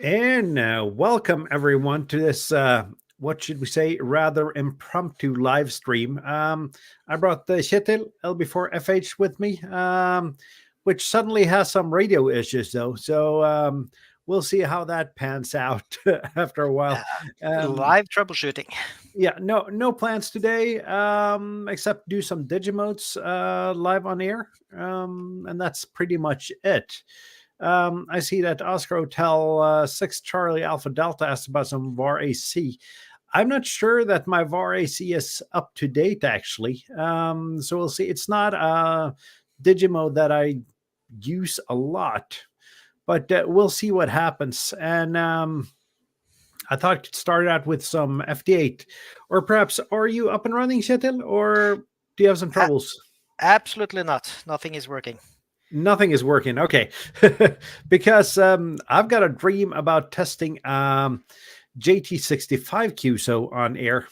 And welcome everyone to this, what should we say, rather impromptu live stream. I brought the Kjetil LB4FH with me, which suddenly has some radio issues though. So we'll see how that pans out after a Uh, while. Um, Live troubleshooting. yeah, no plans today, except do some Digimodes live on air, and that's pretty much it. I see that Oscar Hotel 6 Charlie Alpha Delta asked about some VAR AC. I'm not sure that my VAR AC is up to date, actually. So we'll see. It's not a Digimode that I use a lot, but we'll see what happens. And I thought to start out with some FD8. Or perhaps, are you up and running, Shetil? Or do you have some A- troubles? Absolutely not. Nothing is working. Nothing is working. Okay. Because I've got a dream about testing JT65 QSO on air,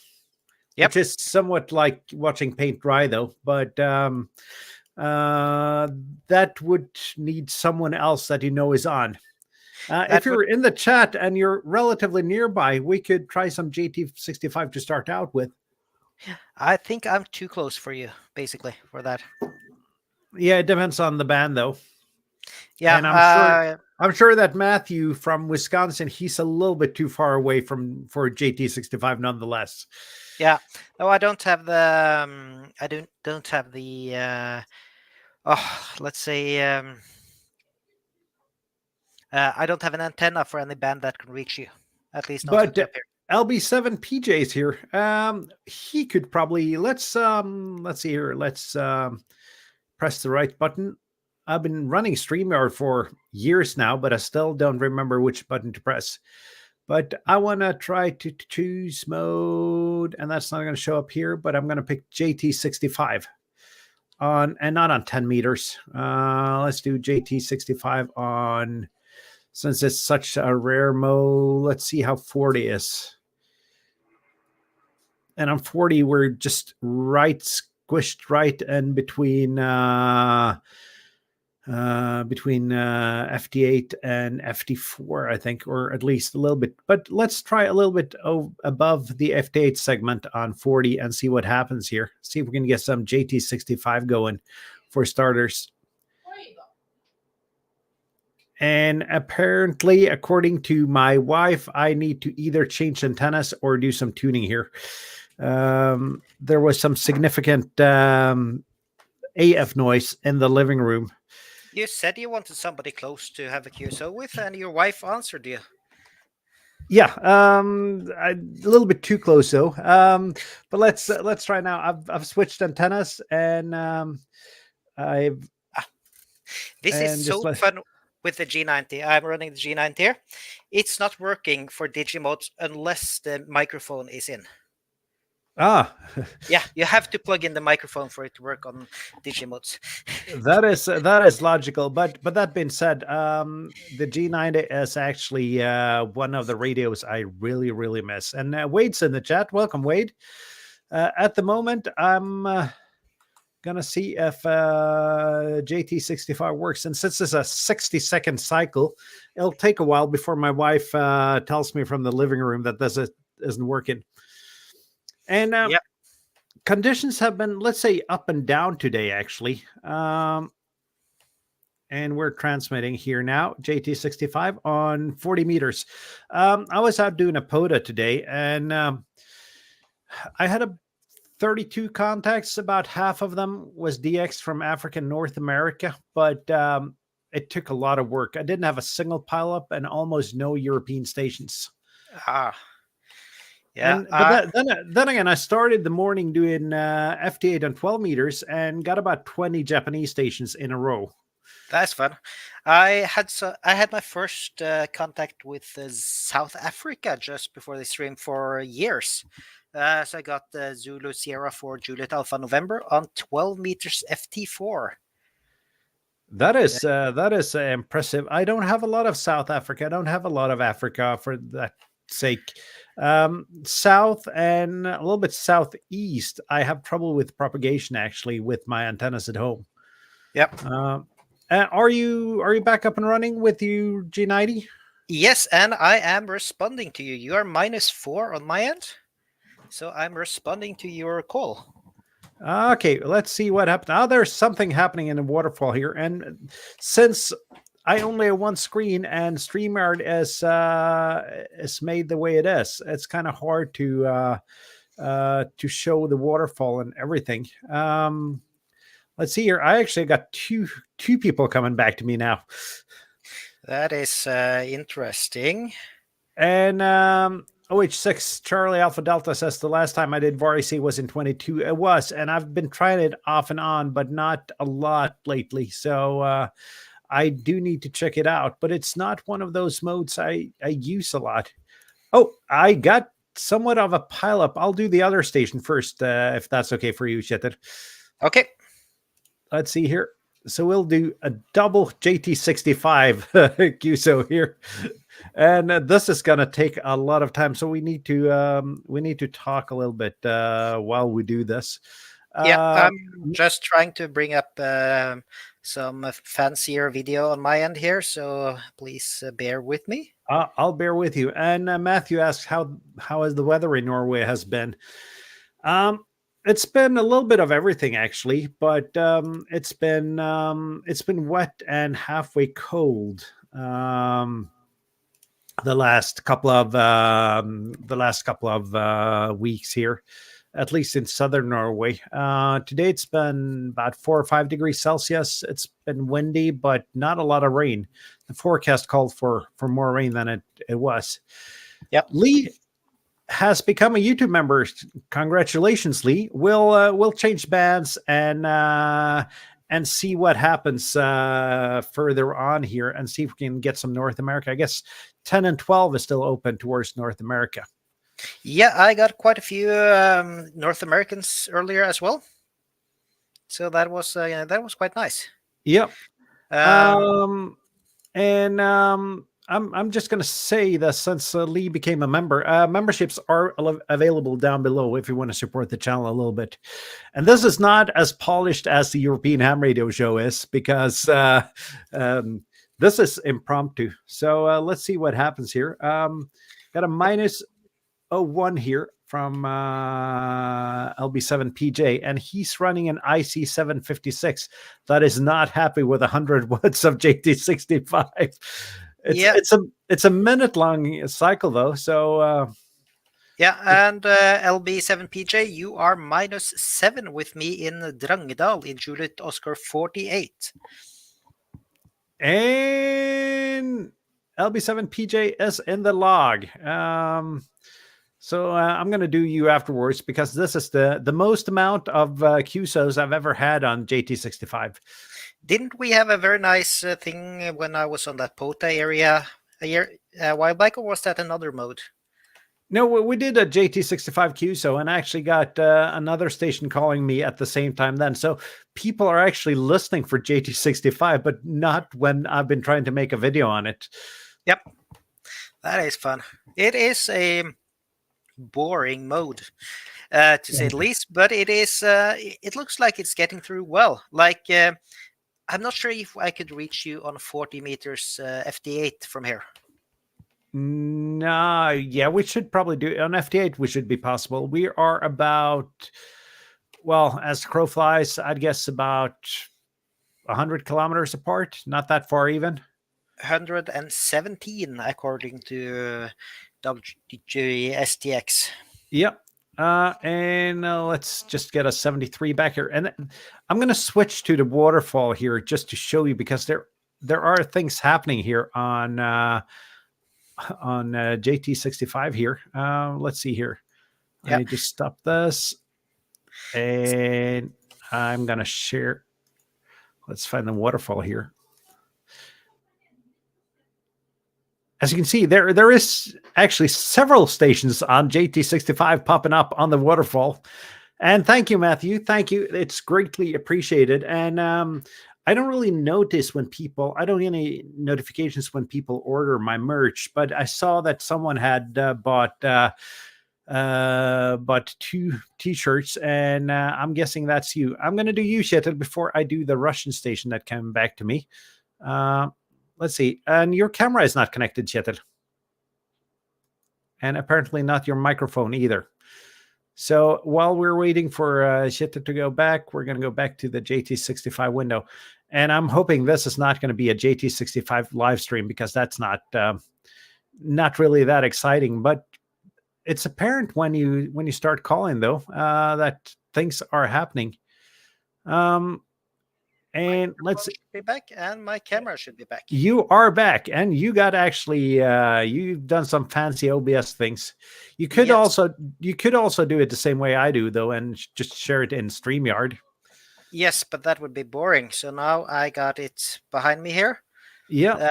Yep. which is somewhat like watching paint dry, though. But uh, that would need someone else that you know is on. If That would. you're in the chat and you're relatively nearby, we could try some JT65 to start out with. I think I'm too close for you, basically, for that. Yeah, it depends on the band, though. Yeah. And I'm sure that Matthew from Wisconsin, he's a little bit too far away from for JT65 nonetheless. Yeah. No, I don't have the. I don't have the. Let's say. I don't have an antenna for any band that can reach you. At least not But hooked up here. LB7 PJ's here. He could probably let's see here. Let's press the right button. I've been running StreamYard for years now, but I still don't remember which button to press. But I want to try to choose mode, and that's not going to show up here, but I'm going to pick JT65 on, and not on 10 meters. Let's do JT65 on, since it's such a rare mode. Let's see how 40 is. And on 40, we're just right, squished right in between FD8 and FD4, I think, or at least a little bit. But let's try a little bit above the FD8 segment on 40 and see what happens here. See if we can get some JT65 going for starters. And apparently, according to my wife, I need to either change antennas or do some tuning here. There was some significant AF noise in the living room. You said you wanted somebody close to have a QSO with, and your wife answered you. Yeah, a little bit too close though. But let's try now. I've switched antennas and I've This and is just so fun with the G90. I'm running the G90 here. It's not working for Digimodes unless the microphone is in. ah Yeah, you have to plug in the microphone for it to work on Digimodes. that is logical. But that being said, the G90 is actually one of the radios I really miss. And Wade's in the chat. Welcome, Wade. At the moment, I'm gonna see if JT65 works. And since it's a 60-second cycle, it'll take a while before my wife tells me from the living room that this isn't working. And Yep. conditions have been, let's say, up and down today, actually. And we're transmitting here now, JT65 on 40 meters. I was out doing a POTA today, and I had 32 contacts. About half of them was DX from Africa and North America, but it took a lot of work. I didn't have a single pileup and almost no European stations. Ah. Yeah. And but then again, I started the morning doing FT8 on 12 meters and got about 20 Japanese stations in a row. That's fun. I had my first contact with South Africa just before the stream for years. So I got Zulu Sierra for Juliet Alpha November on 12 meters FT4. That is impressive. I don't have a lot of South Africa. I don't have a lot of Africa for that sake. South and a little bit southeast, I have trouble with propagation actually with my antennas at home. Yep. Are you back up and running with you G90? Yes, and I am responding to you. You are -4 on my end, so I'm responding to your call. Okay, let's see what happened. Oh, there's something happening in the waterfall here, and since I only have one screen and StreamYard is made the way it is, it's kind of hard to show the waterfall and everything. Let's see here. I actually got two people coming back to me now. That is interesting. And OH6 Charlie Alpha Delta says the last time I did VARC was in 22. It was, and I've been trying it off and on, but not a lot lately. So I do need to check it out, but it's not one of those modes I use a lot. Oh, I got somewhat of a pileup. I'll do the other station first, if that's okay for you, Shetan. Okay. Let's see here. So we'll do a double JT65 QSO here, and this is gonna take a lot of time. So we need to talk a little bit while we do this. Yeah, I'm just trying to bring up some fancier video on my end here, so please bear with me. I'll bear with you. And Matthew asks how has the weather in Norway has been. It's been a little bit of everything actually, but it's been wet and halfway cold. The last couple of weeks here, at least in southern Norway. Today it's been about 4 or 5 degrees Celsius. It's been windy, but not a lot of rain. The forecast called for more rain than it was. Yep. Lee has become a YouTube member. Congratulations, Lee. We'll change bands and see what happens further on here, and see if we can get some North America. I guess 10 and 12 is still open towards North America. Yeah, I got quite a few North Americans earlier as well, so that was quite nice. Yep. I'm just going to say that since Lee became a member, memberships are available down below if you want to support the channel a little bit. And this is not as polished as the European Ham Radio Show is, because this is impromptu. So let's see what happens here. Got a -01 here from LB7PJ, and he's running an IC756 that is not happy with 100 watts of JT65. It's a minute long cycle though, so yeah. And LB7PJ, you are -7 with me in Drangedal in Juliet Oscar 48. And LB7PJ is in the log. So I'm going to do you afterwards, because this is the most amount of QSOs I've ever had on JT65. Didn't we have a very nice thing when I was on that Pota area a while back, or was that another mode? No, we did a JT65 QSO, and I actually got another station calling me at the same time then. So people are actually listening for JT65, but not when I've been trying to make a video on it. Yep, that is fun. It is a boring mode, to say the least, but it is. It looks like it's getting through well. Like, I'm not sure if I could reach you on 40 meters FD8 from here. No, yeah, we should probably do it on FD8. We should be possible. We are about, well, as the crow flies, I'd guess about 100 kilometers apart. Not that far even. 117 according to WGSTX. Yep. And let's just get a 73 back here. And I'm going to switch to the waterfall here just to show you, because there are things happening here on JT65 here. Let's see here. Yep. I need to stop this, and I'm going to share. Let's find the waterfall here. As you can see, there is actually several stations on JT65 popping up on the waterfall. And thank you, Matthew. Thank you. It's greatly appreciated. And I don't really notice when people, I don't get any notifications when people order my merch, but I saw that someone had bought 2 t-shirts, and I'm guessing that's you. I'm going to do you, Shetel, before I do the Russian station that came back to me. let's see. And your camera is not connected, Kjetil. And apparently not your microphone either. So while we're waiting for Kjetil to go back, we're going to go back to the JT65 window. And I'm hoping this is not going to be a JT65 live stream, because that's not really that exciting. But it's apparent when you start calling, though, that things are happening. And let's Should be back, and my camera should be back. You are back, and you got actually you've done some fancy OBS things. You could Yes. also do it the same way I do, though, and just share it in StreamYard. Yes, but that would be boring. So now I got it behind me here. Yeah.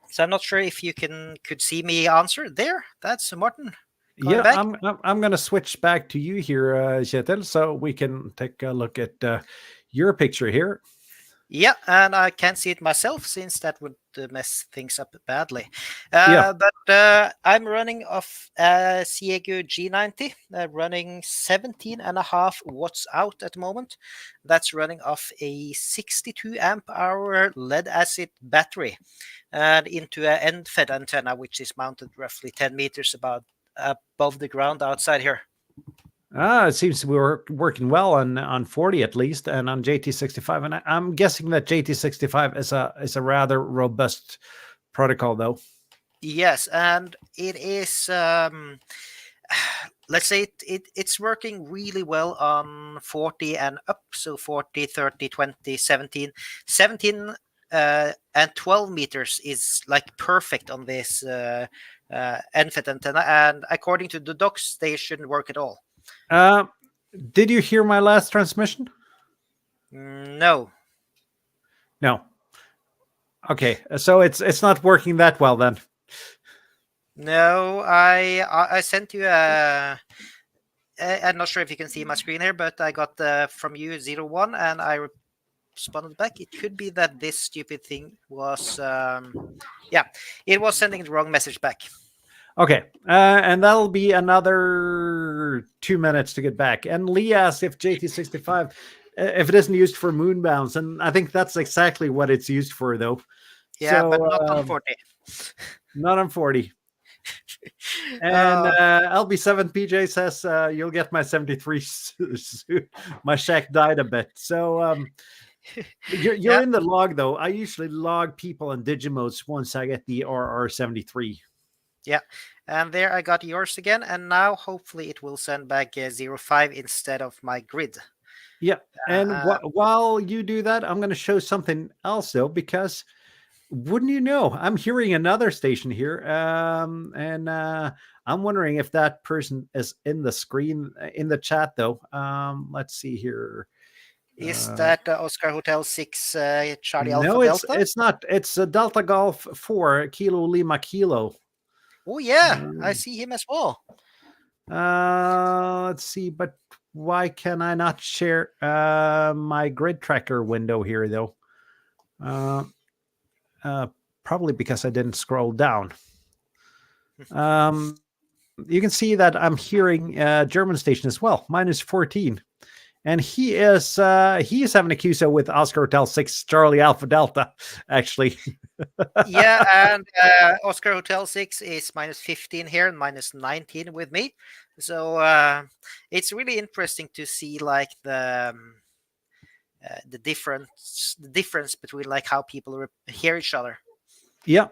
So I'm not sure if you could see me answer there. That's Martin. Yeah, Back. I'm going to switch back to you here, Kjetil, so we can take a look at your picture here. Yeah, and I can't see it myself, since that would mess things up badly. Yeah. But I'm running off Ciego G90, running 17.5 watts out at the moment. That's running off a 62 amp hour lead acid battery, and into an end-fed antenna, which is mounted roughly 10 meters above the ground outside here. It seems to be working well on 40 at least, and on JT65. And I'm guessing that JT65 is a rather robust protocol, though. Yes, and it is. Let's say it's working really well on 40 and up. So 40, 30, 20, 17. 17 and 12 meters is like perfect on this NFET antenna. And according to the docs, they shouldn't work at all. Did you hear my last transmission? No. No. Okay, so it's not working that well then. No, I sent you a. I'm not sure if you can see my screen here, but I got from you 01, and I responded back. It could be that this stupid thing was, yeah, it was sending the wrong message back. Okay, and that'll be another 2 minutes to get back. And Lee asked if JT65, if it isn't used for moon bounce, and I think that's exactly what it's used for, though. Yeah, so, but not on 40. Not on 40. And LB7 PJ says you'll get my 73 my shack died a bit. So you're in the log, though. I usually log people in Digimodes once I get the RR73. Yeah, and there I got yours again, and now hopefully it will send back 05 instead of my grid. Yeah, and while you do that, I'm going to show something else, though, because wouldn't you know, I'm hearing another station here, and I'm wondering if that person is in the screen, in the chat, though. Let's see here. Is that Oscar Hotel 6 Charlie Alpha Delta? No, it's not. It's a Delta Golf 4 Kilo Lima Kilo. Oh, yeah, I see him as well. Let's see, but why can I not share my grid tracker window here, though? Probably because I didn't scroll down. You can see that I'm hearing German station as well, -14. And he is having a QSO with Oscar Hotel 6 Charlie Alpha Delta, actually. Yeah, and Oscar Hotel 6 is -15 here and -19 with me. So it's really interesting to see like the difference between like how people hear each other. Yeah.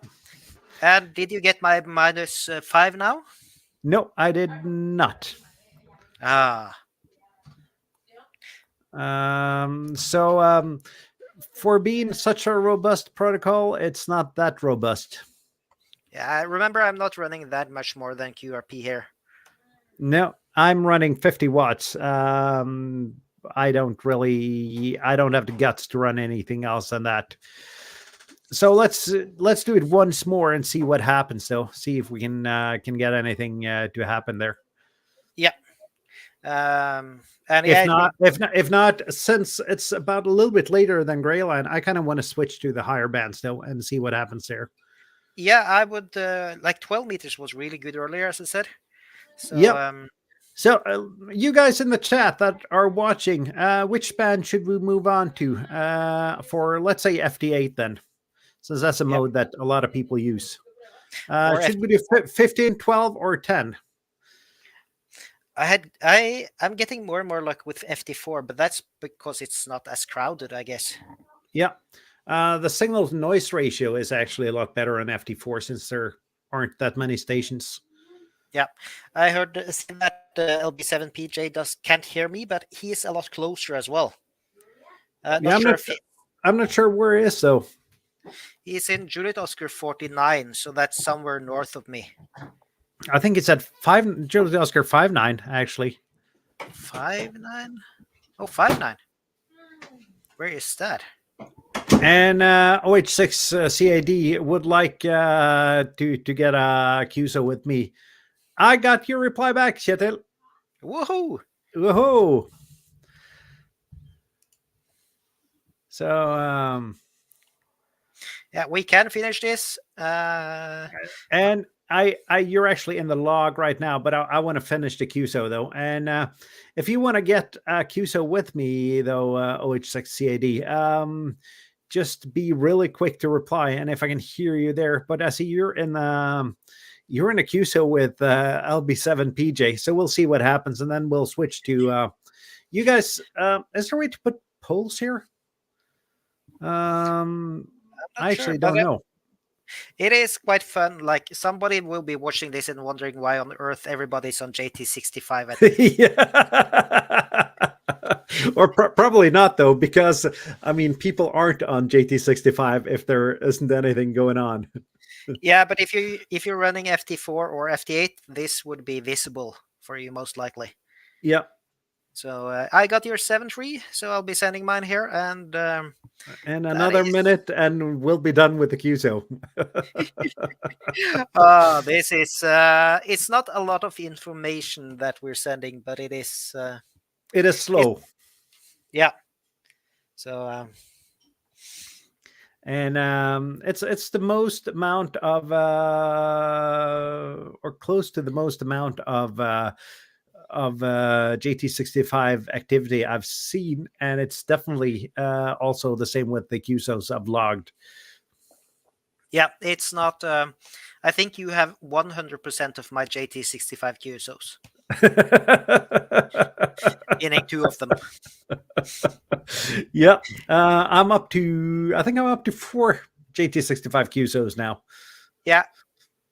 And did you get my -5 now? No, I did not. So for being such a robust protocol, it's not that robust. Yeah, remember, I'm not running that much more than QRP here. No, I'm running 50 watts. I don't have the guts to run anything else than that. So let's do it once more and see what happens. So see if we can get anything to happen there. Yeah. And if not, since it's about a little bit later than Greyline, I kind of want to switch to the higher bands though and see what happens there. Yeah, I would like 12 meters was really good earlier, as I said. So, yeah. So you guys in the chat that are watching, which band should we move on to for, let's say, FD8 then? since that's a Yep. mode that a lot of people use. Or Should we do 15, 12, or 10? I'm getting more and more luck with FT4, but that's because it's not as crowded, I guess. Yeah. The signal to noise ratio is actually a lot better on FT4 since there aren't that many stations. Yeah, I heard say that LB7PJ can't hear me, but he's a lot closer as well. Yeah, Not sure if I'm not sure where it is though. he's in Juliet Oscar 49, so that's somewhere north of me. I think it's at Juliet Oscar 59 actually. 59? Oh, 59. Where is that? And OH6 CAD would like to get a QSO with me. I got your reply back, Kjetil. Woohoo! Woohoo! So yeah, we can finish this. And you're actually in the log right now, but I want to finish the QSO though. And if you want to get a QSO with me though, OH6CAD, just be really quick to reply. And if I can hear you there, but I see you're in a QSO with LB7PJ, so we'll see what happens, and then we'll switch to you guys. Is there a way to put polls here? I actually don't know. It is quite fun. Like somebody will be watching this and wondering why on earth everybody's on JT65 Or probably not though, because I mean, people aren't on JT65 if there isn't anything going on. Yeah, but if you're running FT4 or FT8, this would be visible for you most likely. Yeah. So I got your 7.3, so I'll be sending mine here, and another minute, and we'll be done with the QSO. This is it's not a lot of information that we're sending, but it is slow. Yeah. So and it's the most amount of or close to the most amount of JT65 activity I've seen, and it's definitely also the same with the QSOs I've logged. Yeah, it's not. I think you have 100% of my JT65 QSOs. Meaning 2 of them. Yeah, I'm up to. I think I'm up to 4 JT65 QSOs now. Yeah.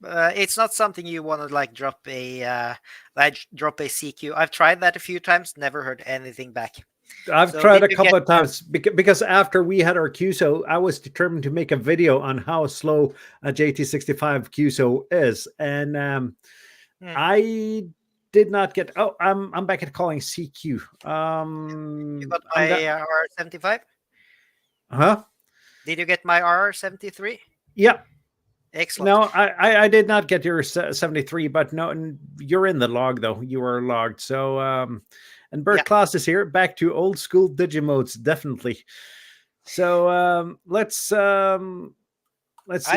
It's not something you want to like drop a CQ. I've tried that a few times, never heard anything back. I've tried a couple of times because after we had our QSO, I was determined to make a video on how slow a JT65 QSO is, and I did not get. Oh, I'm back at calling CQ. You got my RR75? Huh? Did you get my RR73? Yeah. Excellent. No, I did not get your 73, but no, you're in the log though. You are logged. So and Bert Klaas is here, back to old school Digimodes, definitely. So let's see I'm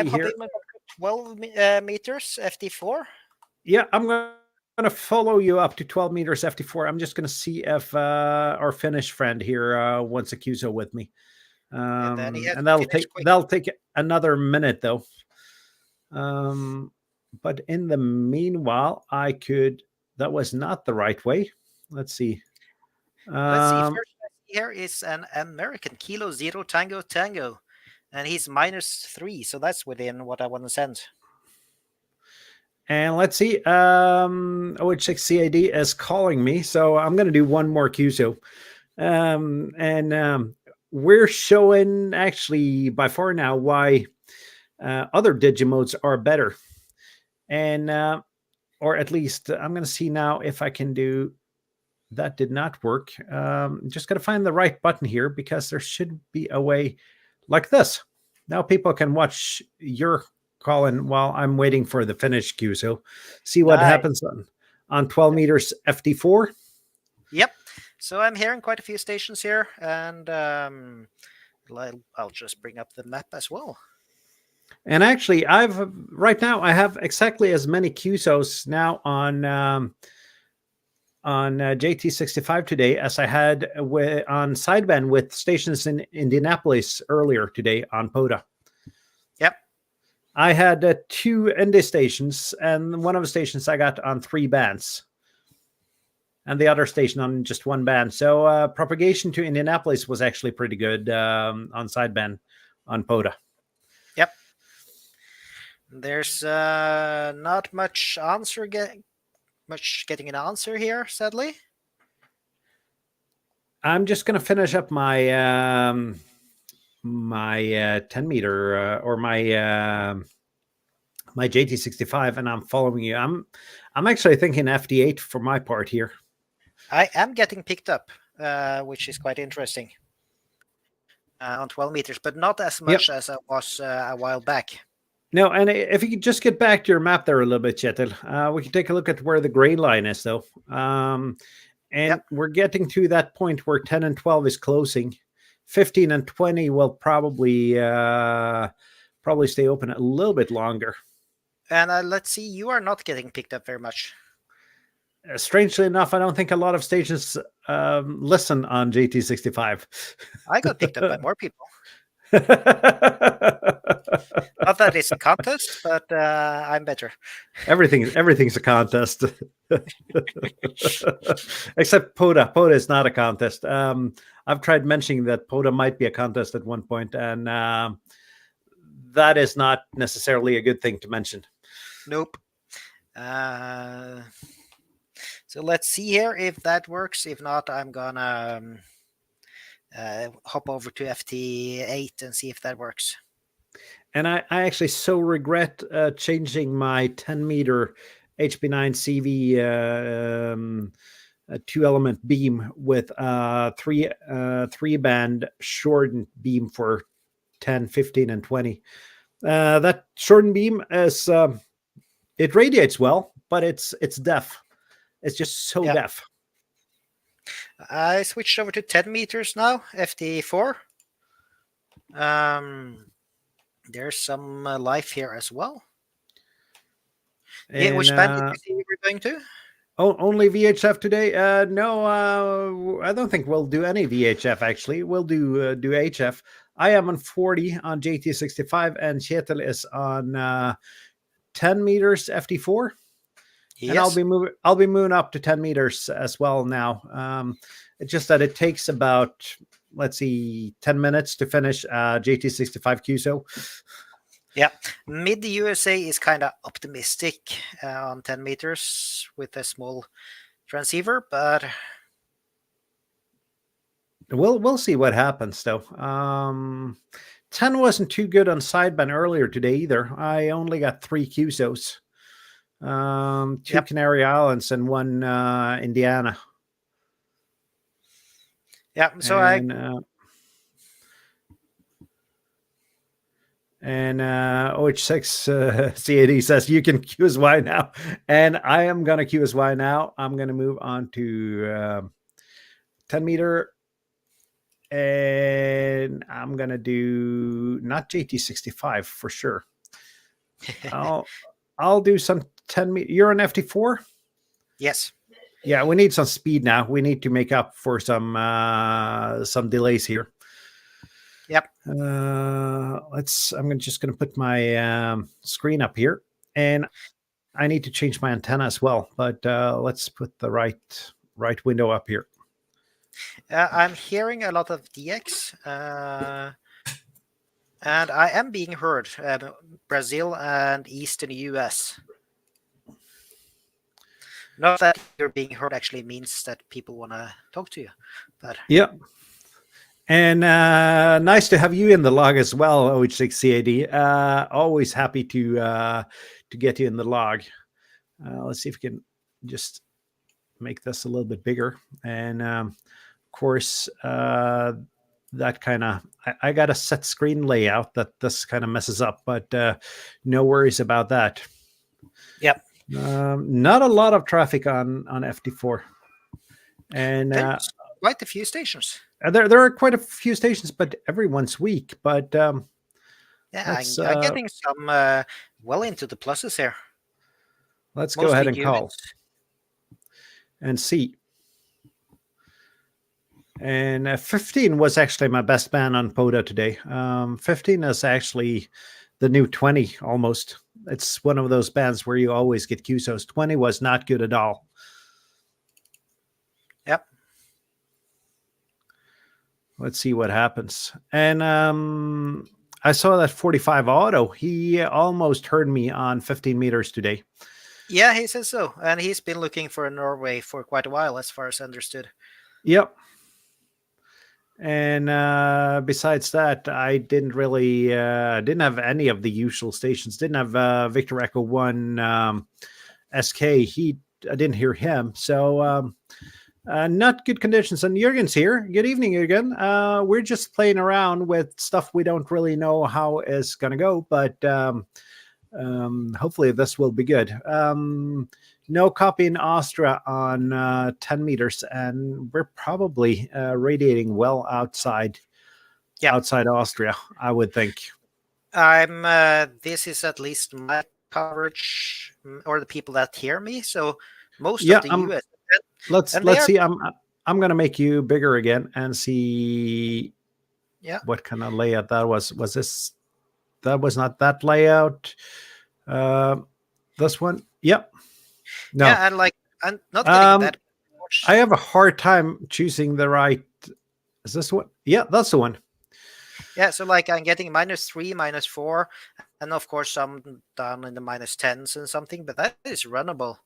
here. 12 meters FT4. Yeah, I'm going to follow you up to 12 meters FT4. I'm just going to see if our Finnish friend here wants a QSO with me. And that'll take another minute though. But in the meanwhile, I could. That was not the right way. Let's see. Let's see. First here is an American Kilo Zero Tango Tango, and he's -3, so that's within what I want to send. And let's see. OH6CAD is calling me, so I'm going to do one more QSO. We're showing actually by far now why other Digimodes are better. And or at least I'm going to see now if I can do. That did not work. Just got to find the right button here, because there should be a way like this. Now people can watch your call-in while I'm waiting for the Finnish QSO. See what happens on 12 meters FT4. Yep. So I'm hearing quite a few stations here, and I'll just bring up the map as well. And actually, right now I have exactly as many QSOs now on JT65 today as I had on sideband with stations in Indianapolis earlier today on POTA. Yep. I had 2 indie stations, and one of the stations I got on 3 bands, and the other station on just 1 band. So propagation to Indianapolis was actually pretty good on sideband on POTA. Yep. There's not much getting an answer here, sadly. I'm just gonna finish up my my 10 meter or my JT65, and I'm following you. I'm actually thinking FD8 for my part here. I am getting picked up, which is quite interesting, on 12 meters, but not as much as I was a while back. No, and if you could just get back to your map there a little bit, Kjetil, we can take a look at where the gray line is, though. And we're getting to that point where 10 and 12 is closing. 15 and 20 will probably stay open a little bit longer. And let's see, you are not getting picked up very much. Strangely enough, I don't think a lot of stations listen on JT65. I got picked up by more people. Not that it's a contest, but I'm better. Everything's a contest. Except POTA. POTA is not a contest. I've tried mentioning that POTA might be a contest at one point, and that is not necessarily a good thing to mention. Nope. So let's see here if that works. If not, I'm gonna hop over to FT8 and see if that works. And I actually so regret changing my 10 meter HP9 CV 2-element beam with 3-band shortened beam for 10, 15, and 20. That shortened beam is it radiates well, but it's deaf. It's just so deaf. I switched over to 10 meters now, FT4. There's some life here as well. And, which band did you see you were going to? Only VHF today? No, I don't think we'll do any VHF, actually. We'll do HF. I am on 40 on JT65, and Kjetil is on 10 meters FT4. Yes. And I'll be moving up to 10 meters as well now. It's just that it takes about, let's see, 10 minutes to finish JT65 QSO. Yeah, Mid USA is kind of optimistic on 10 meters with a small transceiver, but we'll see what happens though. 10 wasn't too good on sideband earlier today either. I only got 3 QSOs, 2 Canary Islands and 1 Indiana. Yeah, so OH6 CAD says you can QSY now, and I am gonna QSY now. I'm gonna move on to 10 meter, and I'm gonna do not JT65 for sure. I'll do some 10 meter. You're on FT4? Yes. Yeah, we need some speed now. We need to make up for some delays here. Yep. I'm just going to put my screen up here, and I need to change my antenna as well. But let's put the right window up here. I'm hearing a lot of DX, and I am being heard Brazil and Eastern US. Not that you're being heard actually means that people want to talk to you, but yeah. And nice to have you in the log as well, OH6CAD. Always happy to get you in the log. Let's see if we can just make this a little bit bigger. And of course, that kind of I got a set screen layout that this kind of messes up, but no worries about that. Yep. Not a lot of traffic on FT4, and quite a few stations. There are quite a few stations, but every once week. But yeah, I'm getting some well into the pluses here. Let's go ahead and call and see. And 15 was actually my best band on POTA today. 15 is actually the new 20 almost. It's one of those bands where you always get QSOs. 20 was not good at all. Yep. Let's see what happens. And I saw that 45 auto. He almost heard me on 15 meters today. Yeah, he says so. And he's been looking for Norway for quite a while, as far as I understood. Yep. And besides that, I didn't really didn't have any of the usual stations. Didn't have Victor Echo 1 SK. I didn't hear him. So not good conditions. And Jürgen's here. Good evening, Jürgen. We're just playing around with stuff we don't really know how it's going to go, but hopefully this will be good. No copy in Austria on 10 meters, and we're probably radiating well outside Austria, I would think. This is at least my coverage, or the people that hear me. So most of the US. Let's see. I'm going to make you bigger again and see what kind of layout that was. Was this? That was not that layout. This one. Yep. No. Yeah, and I'm not getting that much. I have a hard time choosing the right. Is this one? Yeah, that's the one. Yeah, so I'm getting -3, -4, and of course some down in the -10s and something, but that is runnable.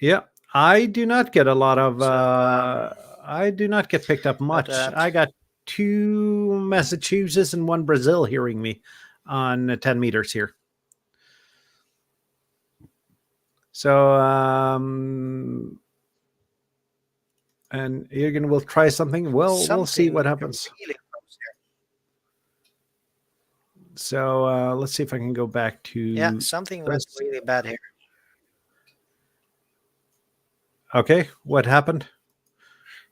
Yeah, I do not get a lot of. I do not get picked up much. I got 2 Massachusetts and 1 Brazil hearing me on 10 meters here. So, and Jürgen will try something. Well, we'll see what happens. Really so let's see if I can go back to. Yeah, something went really bad here. Okay, what happened?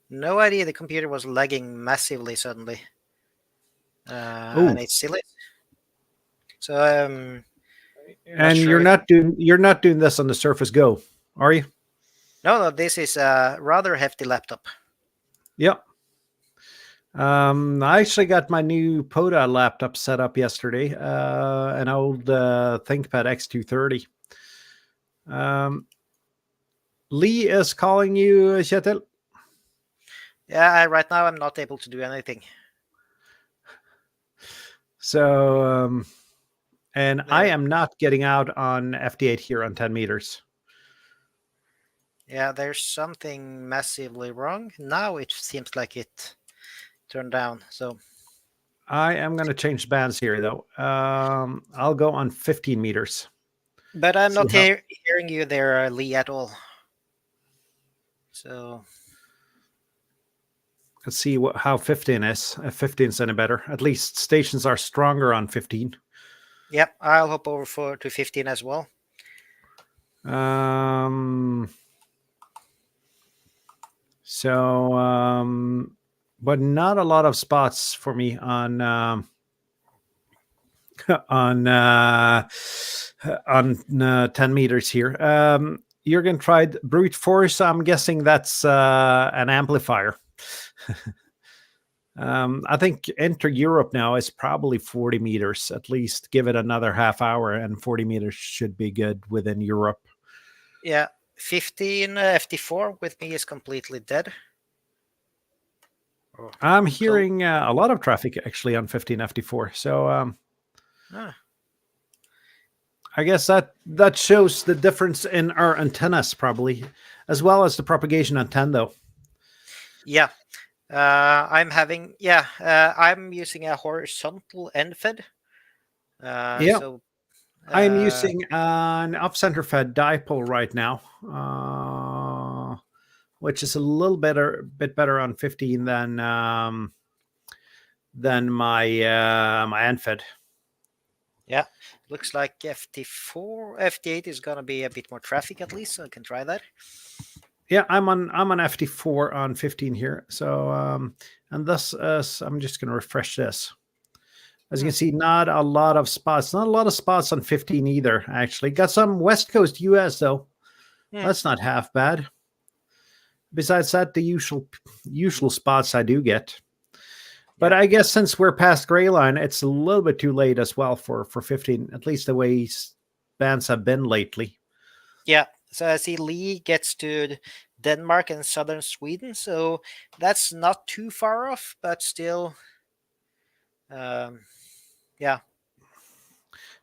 No idea. The computer was lagging massively suddenly. And it's silly. So and you're not doing this on the Surface Go, are you? No, this is a rather hefty laptop. Yep. I actually got my new POTA laptop set up yesterday, an old ThinkPad X230. Lee is calling you, Kjetil. Yeah, right now I'm not able to do anything. So, and I am not getting out on FD8 here on 10 meters. Yeah, there's something massively wrong. Now it seems like it turned down. So I am going to change bands here, though. I'll go on 15 meters. But I'm not hearing you there, Lee, at all. So let's see how 15 is. If 15 is any better. At least stations are stronger on 15. Yep, I'll hop over to 15 as well. So, but not a lot of spots for me on on 10 meters here. Jürgen tried brute force. I'm guessing that's an amplifier. I think enter Europe now is probably 40 meters. At least give it another half hour, and 40 meters should be good within Europe. Yeah, 15 FD4 with me is completely dead. I'm hearing a lot of traffic actually on 15 FD4. So I guess that shows the difference in our antennas probably, as well as the propagation on 10 though. Yeah. I'm using a horizontal end fed. So I'm using an off-center fed dipole right now, which is a little bit better on 15 than my my end fed. Yeah, looks like FD8 is gonna be a bit more traffic at least, so I can try that. Yeah, I'm on FD4 on 15 here. So and this is, I'm just going to refresh this. As you can see, not a lot of spots on 15 either. Actually, got some West Coast US though. That's not half bad. Besides that, the usual spots I do get. But Yeah. I guess since we're past gray line, it's a little bit too late as well for 15. At least the way bands have been lately. Yeah. So I see Lee gets to Denmark and southern Sweden, so that's not too far off, but still, yeah.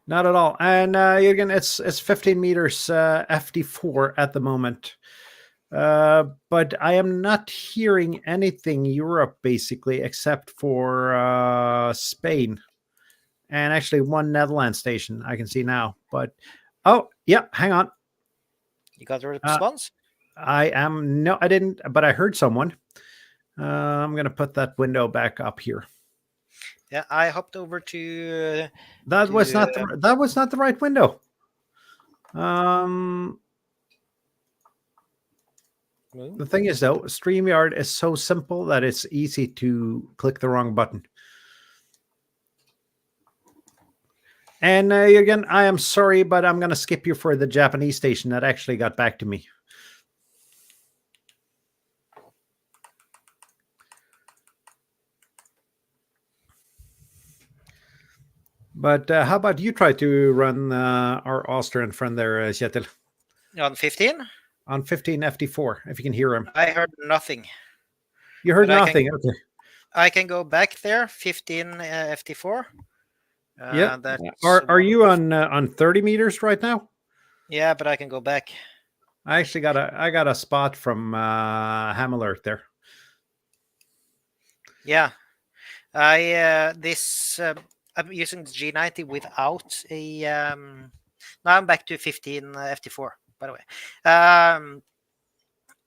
Not at all. And Jürgen, it's 15 meters FD4 at the moment. But I am not hearing anything Europe basically except for Spain and actually one Netherlands station I can see now. But oh yeah, hang on. You got a Uh, response? I am no, I didn't, but I heard someone. I'm gonna put that window back up here. Yeah, I hopped over to That was not the right window. The thing is, though, StreamYard is so simple that it's easy to click the wrong button. And again, I am sorry, but I'm going to skip you for the Japanese station that actually got back to me. But how about you try to run our Austrian friend there, Kjetil? on 15? On 15 FD4, if you can hear him. I heard nothing. You heard But nothing. Okay. I can go back there, 15 FT4. Yeah. That's Are you on 30 meters right now? Yeah, but I can go back. I actually got a spot from Ham Alert there. Yeah, I'm using the G90 without a. Now I'm back to 15 FT4. By the way,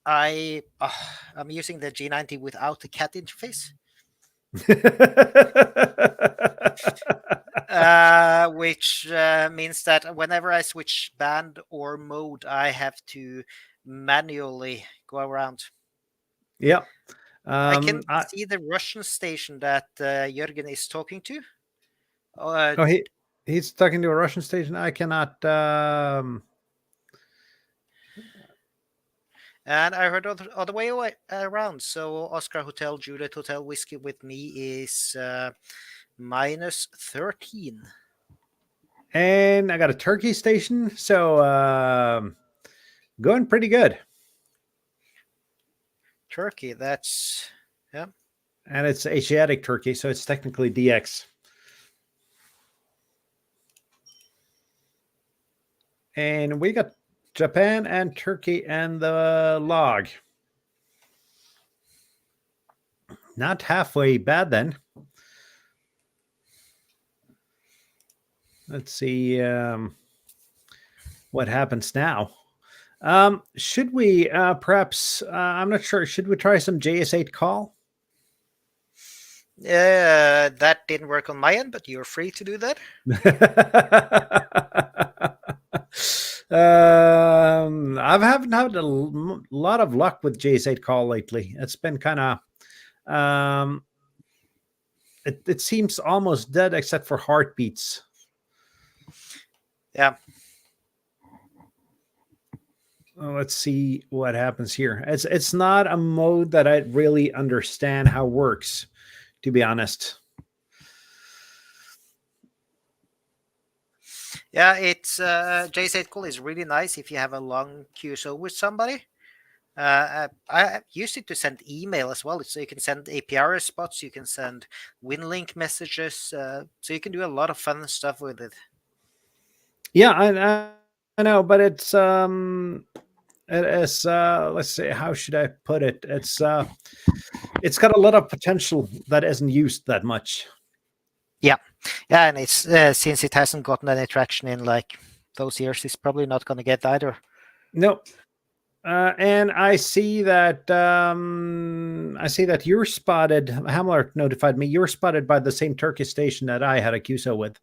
I'm using the G90 without the cat interface. Which means that whenever I switch band or mode, I have to manually go around. Yeah. I can see the Russian station that Jürgen is talking to. Oh, he's talking to a Russian station. I cannot. And I heard other way around. So Oscar Hotel Juliet Hotel Whiskey with me is minus 13. And I got a Turkey station, so going pretty good. Turkey, that's yeah. And it's Asiatic Turkey, so it's technically DX. And we got Japan and Turkey and the log. Not halfway bad then. Let's see what happens now. Should we perhaps, I'm not sure, should we try some JS8 call? That didn't work on my end, but you're free to do that. I haven't had a lot of luck with JS8 call lately. It's been kind of, it seems almost dead except for heartbeats. Yeah. Let's see what happens here. It's not a mode that I really understand how it works, to be honest. Yeah, it's JS8 call is really nice if you have a long QSO with somebody. I used it to send email as well, so you can send API spots, you can send WinLink messages, so you can do a lot of fun stuff with it. Yeah, I know, but it is let's see, how should I put it? It's got a lot of potential that isn't used that much. Yeah, and it's since it hasn't gotten any traction in like those years, it's probably not going to get either. No. And I see that you're spotted. Hamler notified me you're spotted by the same Turkish station that I had a QSO with.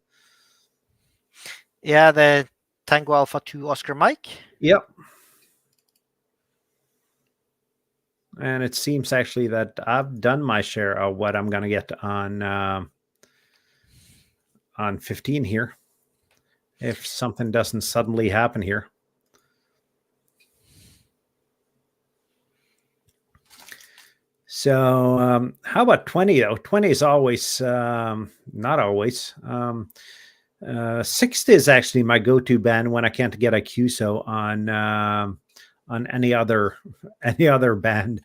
Yeah, the Tango Alpha 2 Oscar Mike. Yep. And it seems actually that I've done my share of what I'm going to get on 15 here. If something doesn't suddenly happen here. So how about 20 though? 20 is always not always. 60 is actually my go-to band when I can't get a QSO on any other any other band.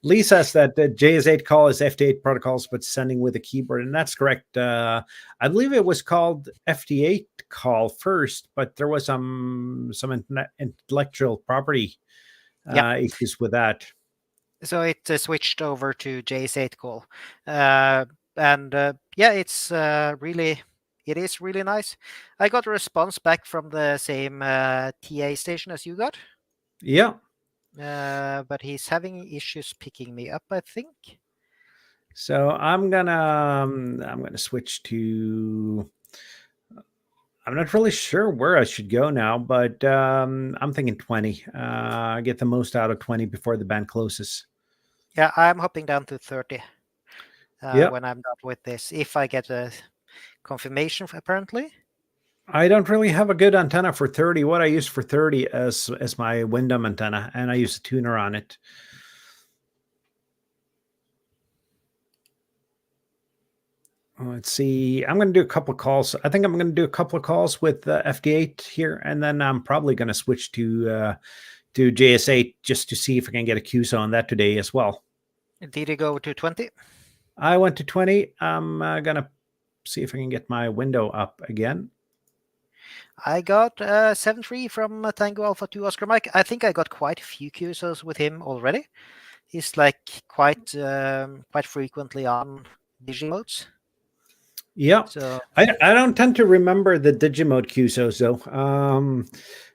Lee says that the JS8 call is FT8 protocols, but sending with a keyboard, and that's correct. I believe it was called FT8 call first, but there was some intellectual property Yeah. issues with that. So it switched over to JS8 call, and yeah, it is really nice. I got a response back from the same TA station as you got, Yeah. but he's having issues picking me up, I think. So I'm gonna switch to. I'm not really sure where I should go now, but I'm thinking 20. Get the most out of 20 before the band closes. Yeah, I'm hopping down to 30 Yeah. when I'm done with this. If I get a confirmation, apparently. I don't really have a good antenna for 30. What I use for 30 is my Windom antenna, and I use a tuner on it. Let's see. I'm going to do a couple of calls. I think I'm going to do a couple of calls with FD8 here, and then I'm probably going to switch to JS8 just to see if I can get a QSO on that today as well. Did you go to 20? I went to 20. I'm going to see if I can get my window up again. I got 7-3 from Tango Alpha 2 Oscar Mike. I think I got quite a few QSOs with him already. He's like quite frequently on Digimodes. Yeah. So I don't tend to remember the Digimode QSOs though.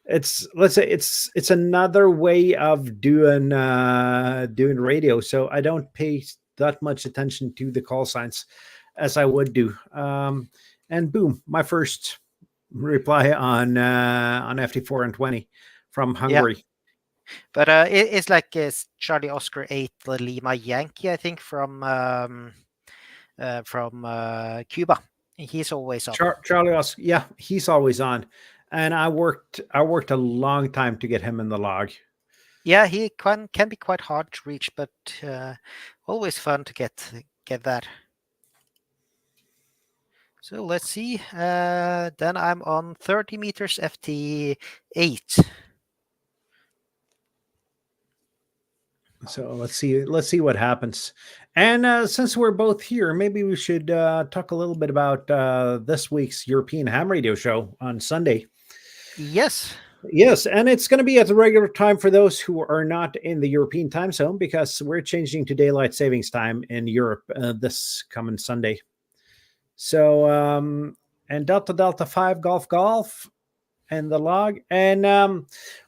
It's, let's say it's another way of doing radio. So I don't pay that much attention to the call signs as I would do. And boom, my first reply on FT4 and 20 from Hungary. yeah. But it's like Charlie Oscar 8 Lima Yankee, I think, from Cuba. He's always on. Charlie Oscar, yeah, he's always on. And I worked a long time to get him in the log. Yeah, he can be quite hard to reach, but always fun to get that. So let's see. Then I'm on 30 meters FT8. So let's see what happens. And since we're both here, maybe we should talk a little bit about this week's European Ham Radio Show on Sunday. Yes. Yes, and it's going to be at the regular time for those who are not in the European time zone, because we're changing to daylight savings time in Europe this coming Sunday. So, and Delta Delta 5 Golf Golf and the log. And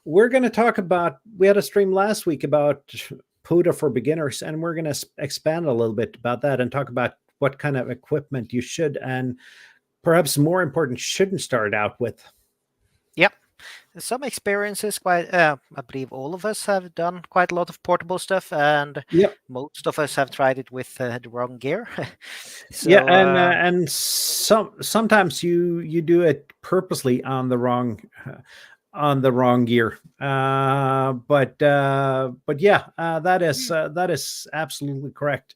we're going to talk about, we had a stream last week about POTA for beginners, and we're going to expand a little bit about that and talk about what kind of equipment you should, and perhaps more important, shouldn't start out with. Yep. Some experiences, quite I believe all of us have done quite a lot of portable stuff, and Yep. most of us have tried it with the wrong gear. So, yeah, and sometimes you do it purposely on the wrong gear. But yeah, that is absolutely correct.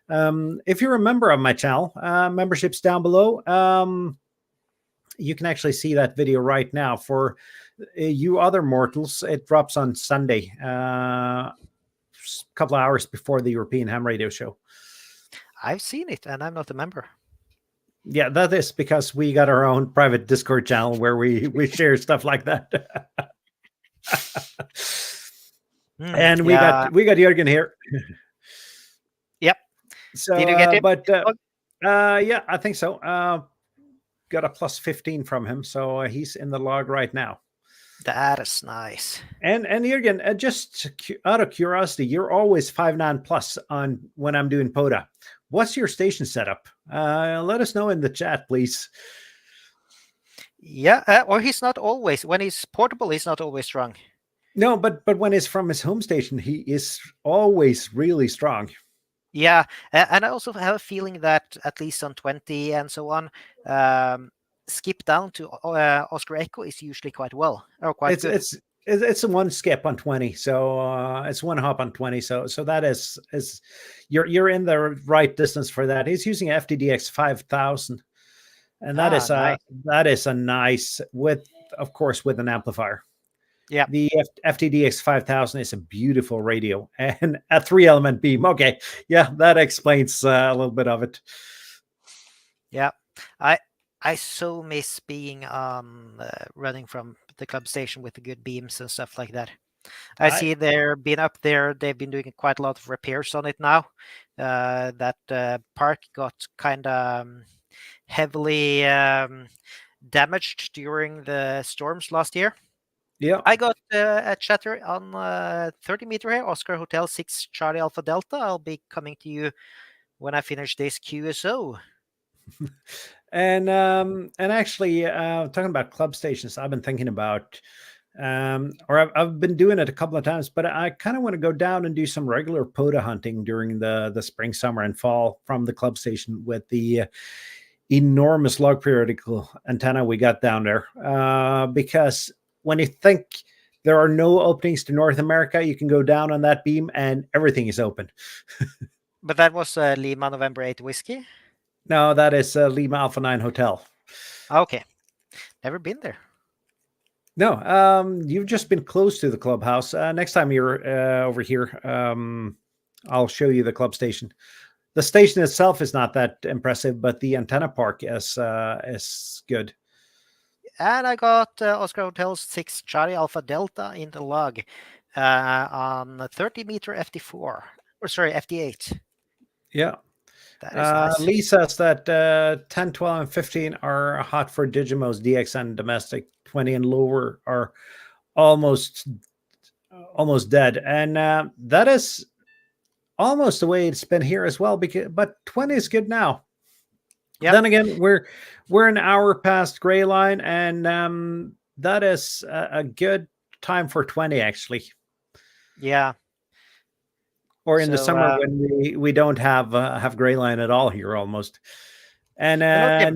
If you're a member of my channel, membership's down below. You can actually see that video right now. For you other mortals, it drops on Sunday, a couple of hours before the European Ham Radio Show. I've seen it, and I'm not a member. Yeah, that is because we got our own private Discord channel where we share stuff like that. And we got Jürgen here. Yep. So, did you get it? But yeah, I think so. Got a plus 15 from him, so he's in the log right now. That is nice. And Jürgen, just out of curiosity, you're always 5.9 plus on when I'm doing POTA. What's your station setup? Let us know in the chat, please. Yeah, or he's not always, when he's portable, he's not always strong. No, but when he's from his home station, he is always really strong. Yeah, and I also have a feeling that at least on 20 and so on, skip down to Oscar Echo is usually quite well, or quite good. it's a one skip on 20, so it's one hop on 20. So that is you're in the right distance for that. He's using FTDX 5000, and Ah, nice. that is a nice with, of course, with an amplifier. Yeah, The FTDX 5000 is a beautiful radio and a 3-element beam. Okay, yeah, that explains a little bit of it. yeah. I I so miss being running from the club station with the good beams and stuff like that. I I see they're been up there. They've been doing quite a lot of repairs on it now. That park got kind of heavily damaged during the storms last year. Yeah. I got a chatter on 30-meter here, Oscar Hotel 6 Charlie Alpha Delta. I'll be coming to you when I finish this QSO. And actually, talking about club stations, I've been thinking about, or I've been doing it a couple of times, but I kind of want to go down and do some regular POTA hunting during the spring, summer, and fall from the club station with the enormous log periodical antenna we got down there. Because when you think there are no openings to North America, you can go down on that beam and everything is open. But that was Lima November 8 Whiskey. No, that is Lima Alpha 9 Hotel. Okay, never been there. No, you've just been close to the clubhouse. Next time you're over here, I'll show you the club station. The station itself is not that impressive, but the antenna park is good. And I got Oscar Hotel 6 Charlie Alpha Delta in the log on 30-meter FT4, or sorry, FT8. Yeah. That is nice. Lee says that 10, 12, and 15 are hot for Digimodes, DXN domestic. 20 and lower are almost dead, and that is almost the way it's been here as well. But 20 is good now. Yep. Then again, we're an hour past gray line, and that is a good time for 20 actually. Yeah. Or in the summer when we don't have gray line at all here almost. And okay.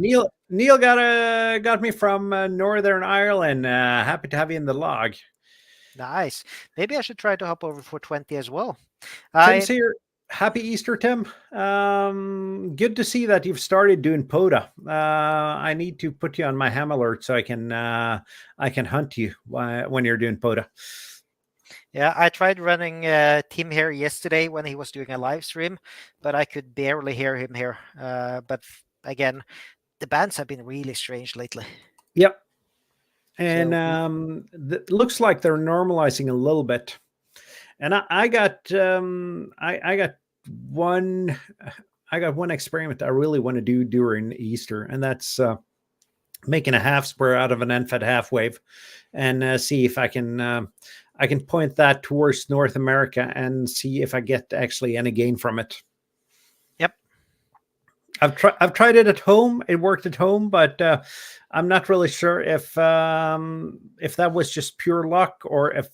Neil got me from Northern Ireland. Happy to have you in the log. Nice. Maybe I should try to hop over for 20 as well. Tim's here. Happy Easter, Tim. Good to see that you've started doing POTA. I need to put you on my ham alert so I can hunt you when you're doing POTA. Yeah, I tried running Tim here yesterday when he was doing a live stream, but I could barely hear him here. But again, the bands have been really strange lately. Yep. And looks like they're normalizing a little bit. And I got one experiment I really want to do during Easter, and that's making a half spur out of an end-fed half wave, and see if I can point that towards North America and see if I get actually any gain from it. Yep. I've tried it at home. It worked at home, but I'm not really sure if that was just pure luck or if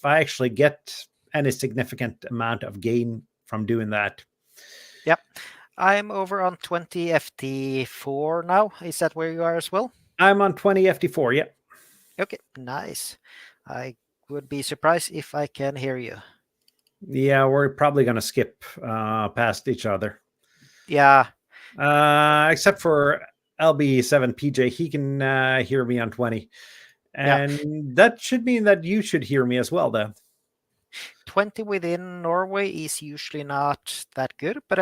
I actually get any significant amount of gain from doing that. Yep. I'm over on 20 FT4 now. Is that where you are as well? I'm on 20 FT4, yep. Okay, nice. I would be surprised if I can hear you. Yeah, we're probably going to skip past each other. Yeah. Except for LB7PJ, he can hear me on 20. And that should mean that you should hear me as well, though. 20 within Norway is usually not that good, but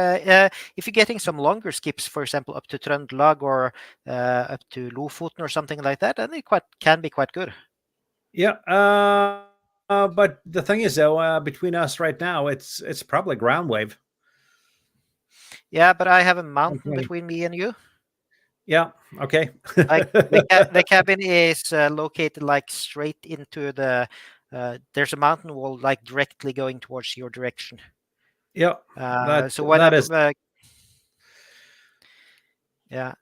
if you're getting some longer skips, for example, up to Trøndelag or up to Lofoten or something like that, then it can be quite good. Yeah, but the thing is, though, between us right now, it's probably ground wave. Yeah, but I have a mountain between me and you. Yeah. Okay. Like the cabin is located like straight into the. There's a mountain wall like directly going towards your direction. Yeah. So when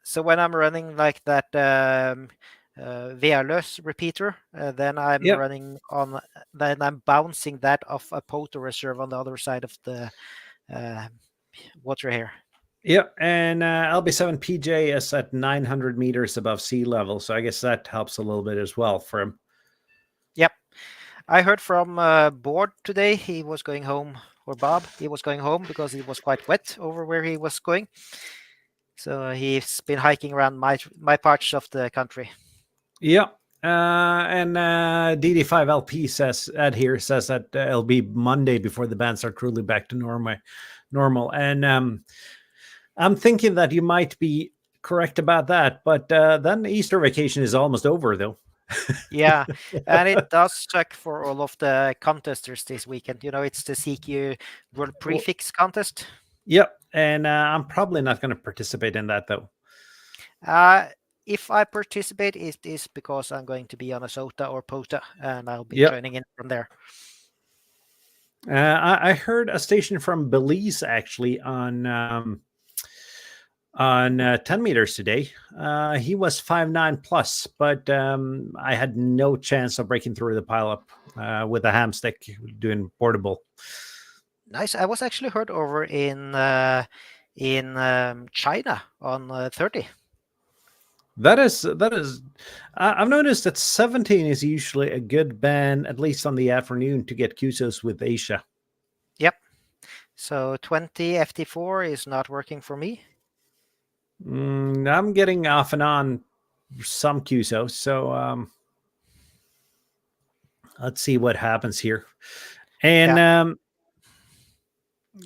so when I'm running like that VLS repeater, then I'm bouncing that off a POTA reserve on the other side of the water here. Yeah, and LB7PJ is at 900 meters above sea level, so I guess that helps a little bit as well for him. Yep. I heard from Board today. He was going home, or Bob. He was going home because it was quite wet over where he was going. So he's been hiking around my parts of the country. Yeah. And DD5LP says Ed here says that it'll be Monday before the bands are truly back to normal. And I'm thinking that you might be correct about that, but then Easter vacation is almost over, though. Yeah, and it does suck for all of the contesters this weekend. It's the CQ World Well, Prefix contest. yep, and I'm probably not going to participate in that though. Uh, if I participate, it is because I'm going to be on a SOTA or POTA, and I'll be Yep. joining in from there. I heard a station from Belize actually on 10 meters today. He was 5'9" plus, but I had no chance of breaking through the pileup with a hamstick doing portable. Nice. I was actually heard over in China on 30. That is. I've noticed that 17 is usually a good band, at least on the afternoon, to get QSOs with Asia. Yep. So 20 FT4 is not working for me. I'm getting off and on some QSOs, so let's see what happens here. And Yeah.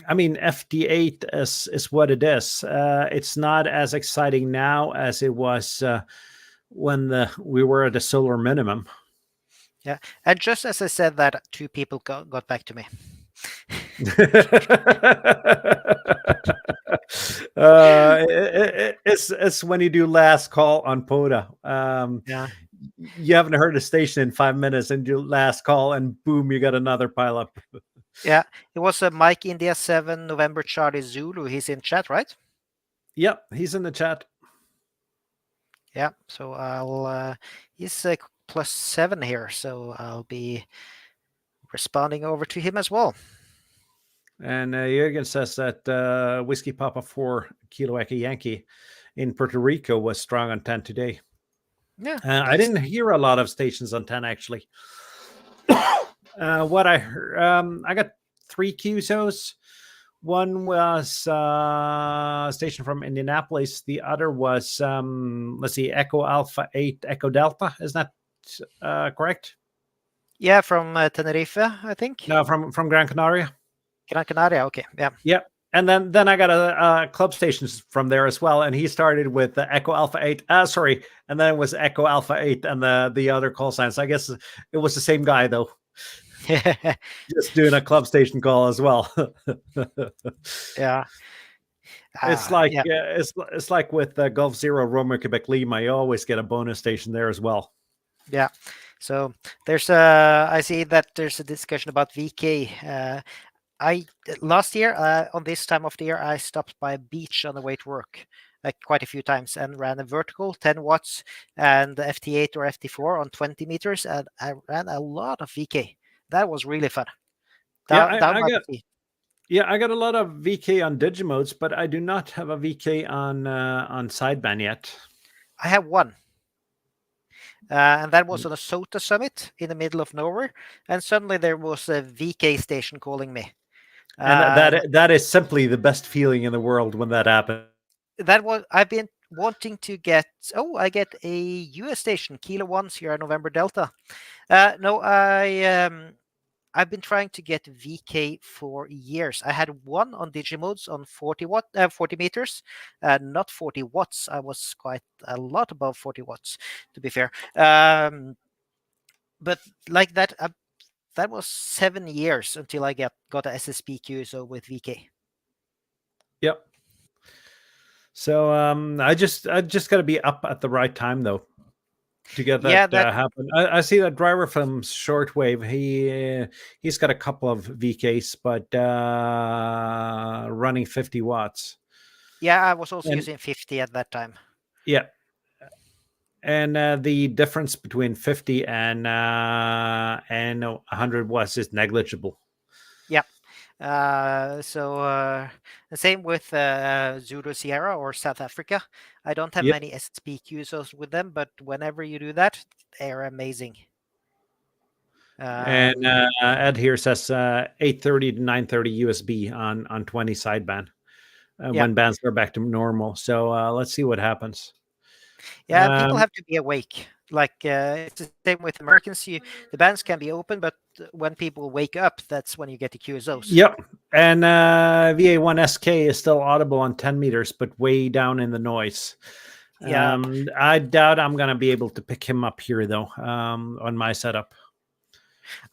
I mean, FD8 is what it is. It's not as exciting now as it was when we were at a solar minimum. Yeah. And just as I said that, two people got back to me. It's when you do last call on POTA. Yeah. You haven't heard a station in 5 minutes and you last call and boom, you got another pileup. Yeah. It was a Mike India 7 November Charlie Zulu. He's in chat, right? Yep, he's in the chat. Yeah. So he's +7 here. So I'll be responding over to him as well. And Jürgen says that Whiskey Papa 4 Kilo Echo Yankee in Puerto Rico was strong on 10 today. Yeah. I didn't hear a lot of stations on 10 actually. What I heard, I got 3 QSOs. One was a station from Indianapolis. The other was, let's see, Echo Alpha 8 Echo Delta. Is that correct? Yeah, from Tenerife, I think. No, from Gran Canaria. Gran Canaria. Okay. Yeah. Yep. And then I got a club stations from there as well, and he started with the Echo Alpha 8. Sorry, and then it was Echo Alpha 8 and the other call signs. I guess it was the same guy though, just doing a club station call as well. Yeah. It's like Yeah. it's like with Gulf Zero Romeo Quebec Lima. You always get a bonus station there as well. Yeah. So there's I see that there's a discussion about VK. I last year on this time of the year I stopped by a beach on the way to work like quite a few times and ran a vertical 10 watts and FT8 or FT4 on 20 meters, and I ran a lot of VK. That was really fun. Yeah, Down by the sea. I got a lot of VK on Digimodes, but I do not have a VK on sideband yet. I have one. And that was on a SOTA summit in the middle of nowhere. And suddenly there was a VK station calling me. And that is simply the best feeling in the world when that happens. That was I've been wanting to get. Oh, I get a US station, Kilo 1 Sierra November Delta. No, I've been trying to get VK for years. I had one on Digimodes on 40 meters, not 40 watts. I was quite a lot above 40 watts, to be fair. But like that, that was 7 years until I got a SSP QSO with VK. Yep. So I just got to be up at the right time though to get that, happen. I see that driver from Shortwave. He's got a couple of VKs, but running 50 watts. Yeah, I was also using 50 at that time. Yeah. And the difference between 50 and 100 watts is negligible. Yeah. So the same with Zulu Sierra or South Africa. I don't have many SSP QSOs with them, but whenever you do that, they're amazing. And Um, Ed here says 830 to 930 USB on 20 sideband yeah, when bands are back to normal. So let's see what happens. yeah, and people Um, have to be awake. Like it's the same with Americans. The bands can be open, but when people wake up, that's when you get the QSOs. yep. And VA1SK is still audible on 10 meters, but way down in the noise. Yeah, I doubt I'm going to be able to pick him up here, though, on my setup.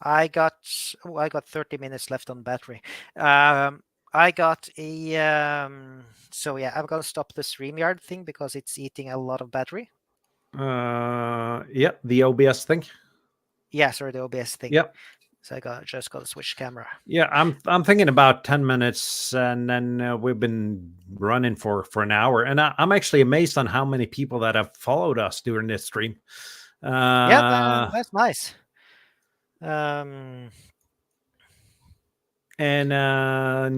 I got 30 minutes left on battery. Um, I got a so yeah, I'm gonna stop the StreamYard thing because it's eating a lot of battery. Yeah, the OBS thing. Yeah, sorry, the OBS thing. Yep. So I just got to switch camera. Yeah, I'm thinking about 10 minutes, and then we've been running for an hour, and I'm actually amazed on how many people that have followed us during this stream. Yeah, Uh, that's nice. Um, and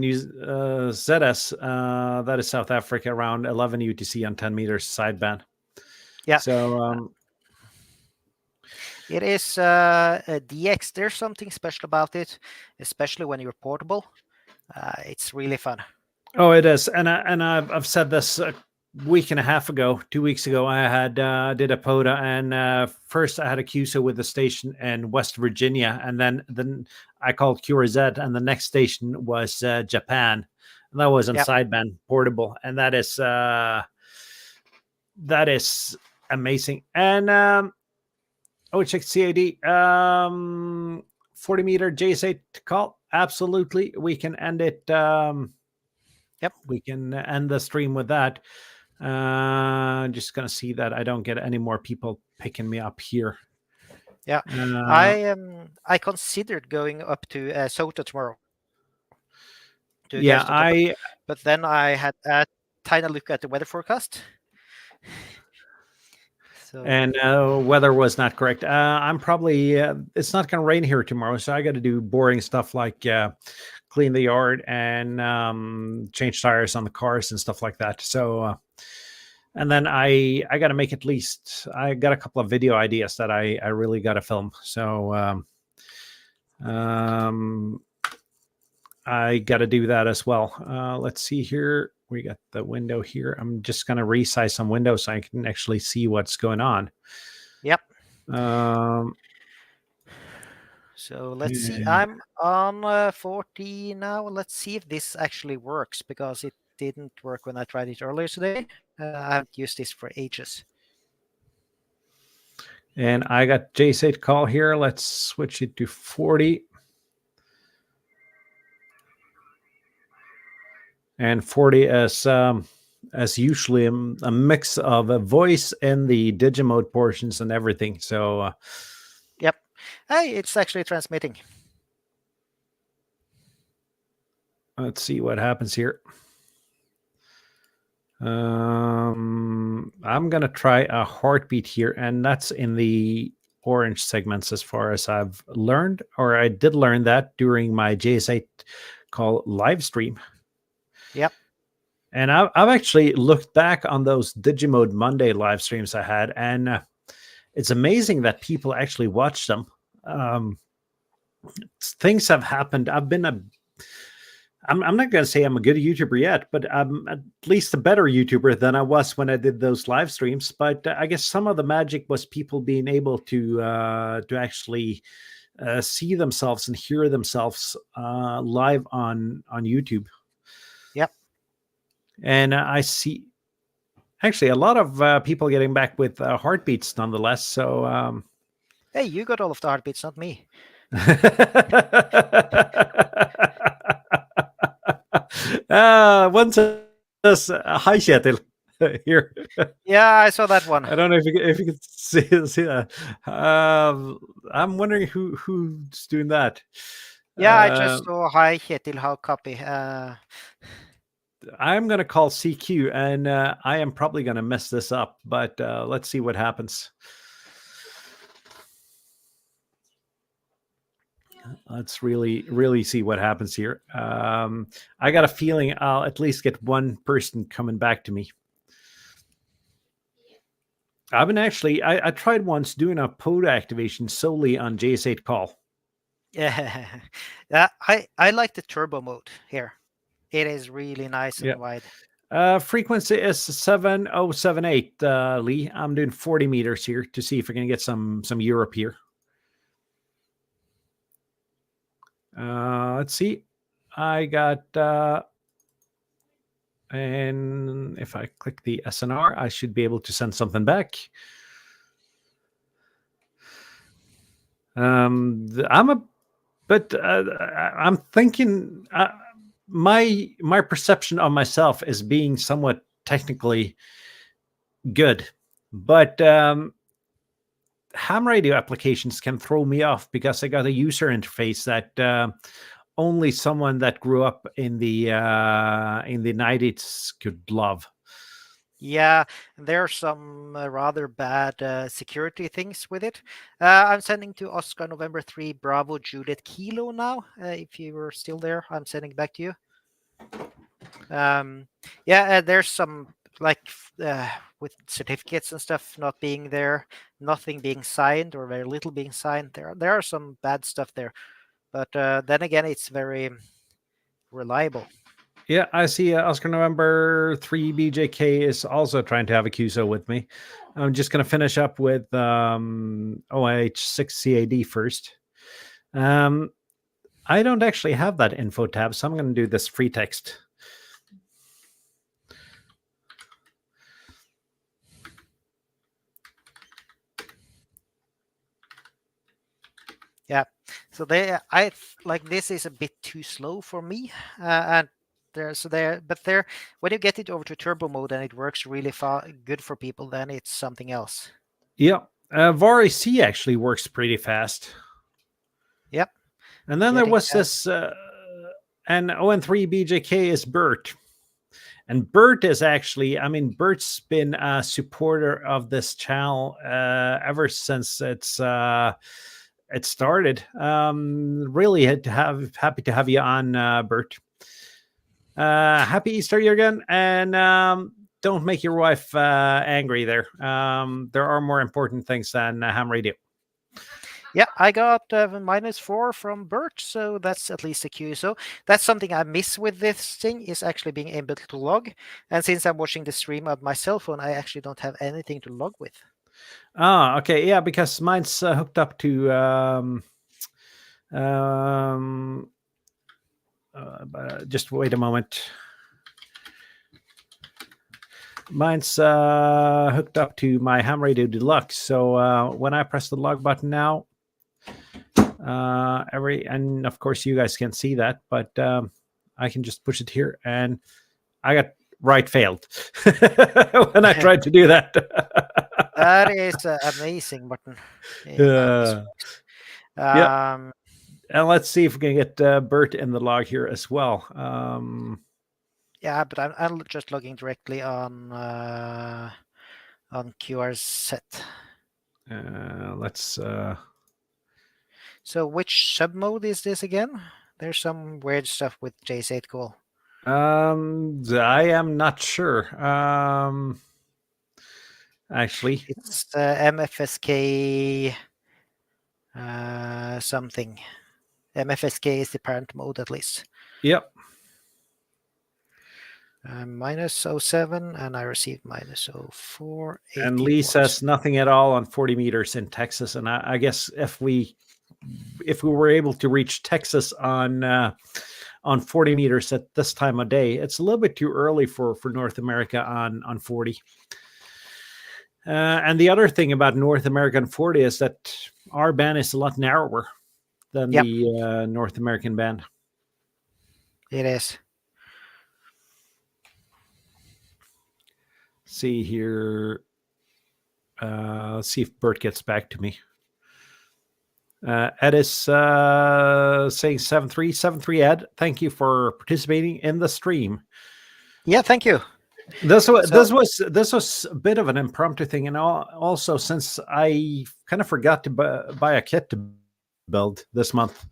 New ZS, that is South Africa, around 11 UTC on 10 meters sideband. yeah, So it is a DX. There's something special about it, especially when you're portable. It's really fun. oh, it is, and I've said this a week and a half ago, 2 weeks ago. I had did a POTA, and first I had a QSO with the station in West Virginia, and then I called QRZ, and the next station was Japan, and that was on Yeah, sideband portable, and that is amazing. And oh, check CAD, 40-meter JS8 call. Absolutely, we can end it. yep, We can end the stream with that. Just gonna see that I don't get any more people picking me up here. yeah. Uh, I considered going up to Soto tomorrow to yeah, Ghost on Top, I but then I had a tiny look at the weather forecast. So and weather was not correct. I'm probably it's not gonna rain here tomorrow, so I got to do boring stuff like clean the yard and change tires on the cars and stuff like that. So and then I got to make at least I got a couple of video ideas that I really got to film. So I got to do that as well. Let's see here. We got the window here. I'm just going to resize some windows so I can actually see what's going on. yep. Um, So let's see. yeah. I'm on 40 now. Let's see if this actually works because it didn't work when I tried it earlier today. I haven't used this for ages. And I got J8 call here. Let's switch it to 40. And 40 as usually a mix of a voice and the Digimode portions and everything. So Yep. Hey, it's actually transmitting. let's see what happens here. I'm gonna try a heartbeat here, and that's in the orange segments as far as I've learned, or I did learn that during my JS8 call live stream. Yep. And I've actually looked back on those Digimode Monday live streams I had, and it's amazing that people actually watch them. Things have happened. I'm not going to say I'm a good YouTuber yet, but I'm at least a better YouTuber than I was when I did those live streams. But I guess some of the magic was people being able to actually see themselves and hear themselves live on YouTube. Yep. And I see actually a lot of people getting back with heartbeats nonetheless. So Hey, you got all of the heartbeats, not me. One says, hi, Kjetil. Here. Yeah, I saw that one. I don't know if you could see that. I'm wondering who's doing that. Yeah, I just saw hi Kjetil, how copy. I'm going to call CQ, and I am probably going to mess this up, but let's see what happens. Let's really see what happens here. I got a feeling I'll at least get one person coming back to me. I've been actually, I tried once doing a POTA activation solely on JS8 call. Yeah, yeah. I like the turbo mode here. It is really nice Yeah. and wide. Frequency is 7078, Lee. I'm doing 40 meters here to see if I can get some Europe here. Let's see. I got, and if I click the SNR, I should be able to send something back. I'm a but I'm thinking my perception of myself is being somewhat technically good, but ham radio applications can throw me off because I got a user interface that only someone that grew up in the 90s could love. Yeah, there are some rather bad security things with it. I'm sending to Oscar November 3 Bravo Juliet Kilo now. If you were still there, I'm sending back to you. Yeah, there's some like with certificates and stuff not being there, nothing being signed or very little being signed. There are some bad stuff there, but then again, it's very reliable. Yeah, I see Oscar November 3 BJK is also trying to have a QSO with me. I'm just going to finish up with OH6CAD first. I don't actually have that info tab, so I'm going to do this free text. Yeah, so like this is a bit too slow for me, and but when you get it over to turbo mode and it works really good for people, then it's something else. Yeah, VAR C actually works pretty fast. Yep. And then there Getting was this, and ON3 BJK is Bert. And Bert is actually, I mean, Bert's been a supporter of this channel ever since it started. Really happy to have you on, Bert. Happy Easter, Jürgen, and don't make your wife angry there. There are more important things than ham radio. Yeah, I got -4 from Bert, so that's at least a Q. So that's something I miss with this thing is actually being able to log. And since I'm watching the stream on my cell phone, I actually don't have anything to log with. Ah, okay, yeah, because mine's hooked up to um, just wait a moment. Mine's hooked up to my ham radio deluxe, so when I press the log button now, and of course you guys can't see that, but I can just push it here, and I got right failed when I tried to do that. That is amazing button. Yeah. And let's see if we can get Bert in the log here as well. Yeah, but I'm just logging directly on QR set. Let's. So which sub mode is this again? There's some weird stuff with J8 Cool. I am not sure. Actually, it's MFSK something. MFSK is the parent mode at least. Yep. -07, and I received -04. And Lee says nothing at all on 40 meters in Texas, and I guess if we were able to reach Texas on 40 meters at this time of day, it's a little bit too early for North America on 40. And the other thing about North American 40 is that our band is a lot narrower than the North American band. It is. See here. Let's see if Bert gets back to me. Ed is saying 7373. Ed, thank you for participating in the stream. Yeah, thank you. This was a bit of an impromptu thing, and also since I kind of forgot to buy a kit to build this month,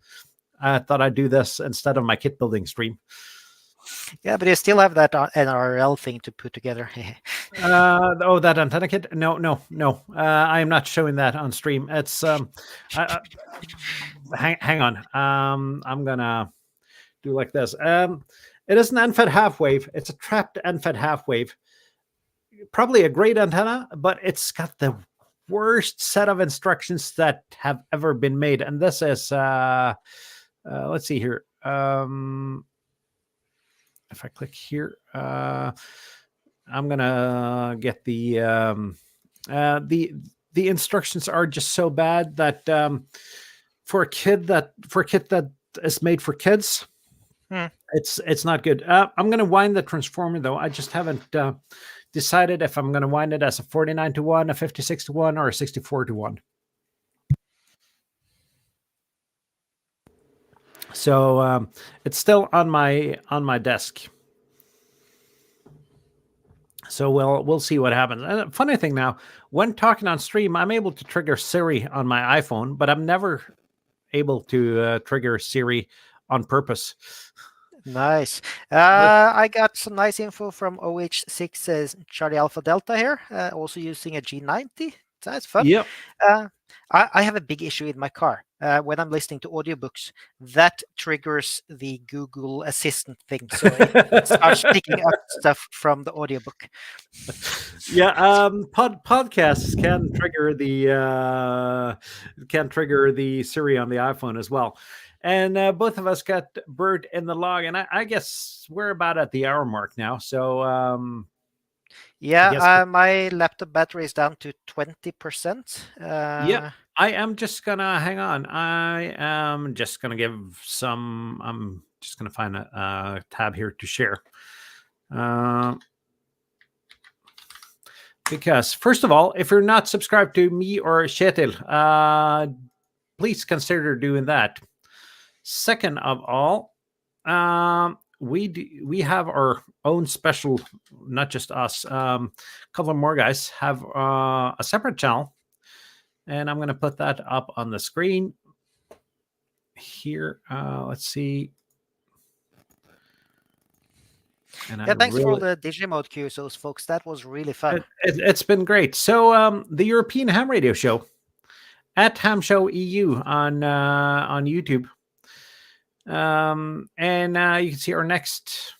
I thought I'd do this instead of my kit building stream. Yeah, but you still have that NRL thing to put together. Oh, that antenna kit? No, no, no. I am not showing that on stream. It's hang on. I'm gonna do like this. It is an end-fed half wave. It's a trapped end-fed half wave. Probably a great antenna, but it's got the worst set of instructions that have ever been made. And this is let's see here. If I click here, I'm gonna get the instructions are just so bad that for a kit that is made for kids, it's not good. I'm gonna wind the transformer though. I just haven't decided if I'm gonna wind it as a 49-1, a 56-1, or a 64-1. So it's still on my desk. So we'll see what happens. And funny thing now, when talking on stream, I'm able to trigger Siri on my iPhone, but I'm never able to trigger Siri on purpose. Nice. But I got some nice info from OH6 Charlie Alpha Delta here, also using a G90. That's fun. yep. I have a big issue in my car. When I'm listening to audiobooks, that triggers the Google Assistant thing. So it starts picking up stuff from the audiobook. Yeah, podcasts can trigger the Siri on the iPhone as well. And both of us got Bird in the log, and I guess we're about at the hour mark now. So I guess my laptop battery is down to 20%. yeah, I am just gonna hang on. I am just gonna give some. I'm just gonna find a tab here to share. Because first of all, if you're not subscribed to me or Kjetil, please consider doing that. Second of all, we have our own special, not just us. A couple more guys have a separate channel, and I'm going to put that up on the screen here. Let's see. And thanks for all the Digimode QSOs, folks. That was really fun. It's been great. So the European Ham Radio Show at Ham Show EU on YouTube. And you can see our next.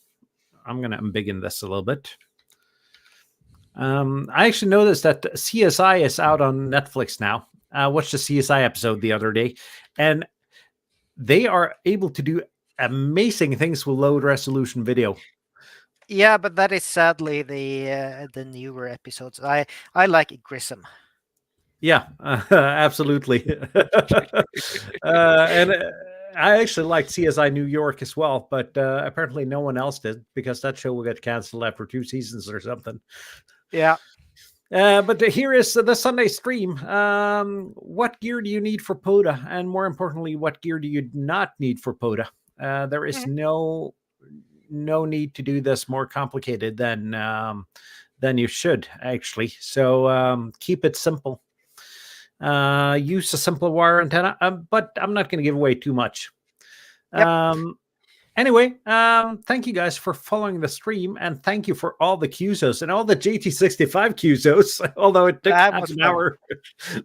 I'm going to embiggen this a little bit. I actually noticed that CSI is out on Netflix now. I watched the CSI episode the other day, and they are able to do amazing things with low resolution video. Yeah, but that is sadly the newer episodes. I like Grissom. Yeah, absolutely. And I actually liked CSI New York as well, but apparently no one else did because that show will get canceled after 2 seasons or something. Yeah. But here is the Sunday stream. What gear do you need for POTA? And more importantly, what gear do you not need for POTA? There is no need to do this more complicated than you should, actually. So keep it simple. Use a simple wire antenna, but I'm not going to give away too much. Yep. Anyway, thank you guys for following the stream, and thank you for all the QSOs and all the JT65 QSOs, although it took half an hour.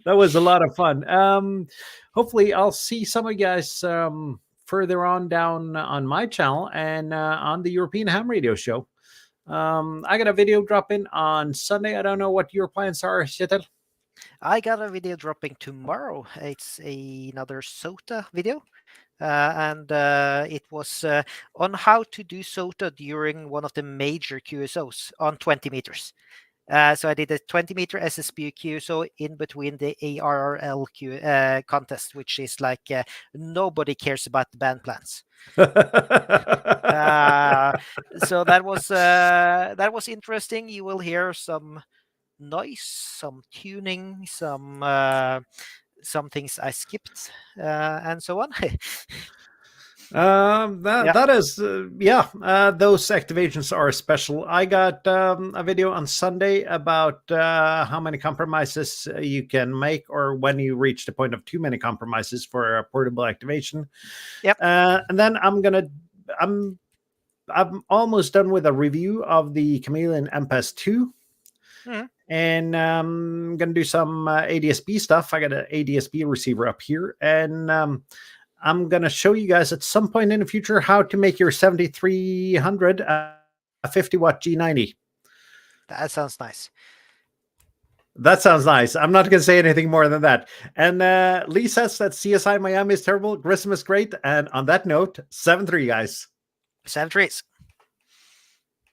That was a lot of fun. Hopefully, I'll see some of you guys further on down on my channel and on the European Ham Radio Show. I got a video dropping on Sunday. I don't know what your plans are, Kjetil. I got a video dropping tomorrow. It's another SOTA video. And it was on how to do SOTA during one of the major QSOs on 20 meters. So I did a 20-meter SSB QSO in between the ARRL contest, which is like nobody cares about the band plans. So that was interesting. You will hear some noise, some tuning, some things I skipped, and so on. That is those activations are special. I got a video on Sunday about how many compromises you can make, or when you reach the point of too many compromises for a portable activation. Yep. And then I'm I'm almost done with a review of the Chameleon MPES 2. Mhm. And I'm going to do some ADSB stuff. I got an ADSB receiver up here. And I'm going to show you guys at some point in the future how to make your 7300 a 50-watt G90. That sounds nice. That sounds nice. I'm not going to say anything more than that. And Lee says that CSI Miami is terrible. Grissom is great. And on that note, 7-3, guys. 7 trees.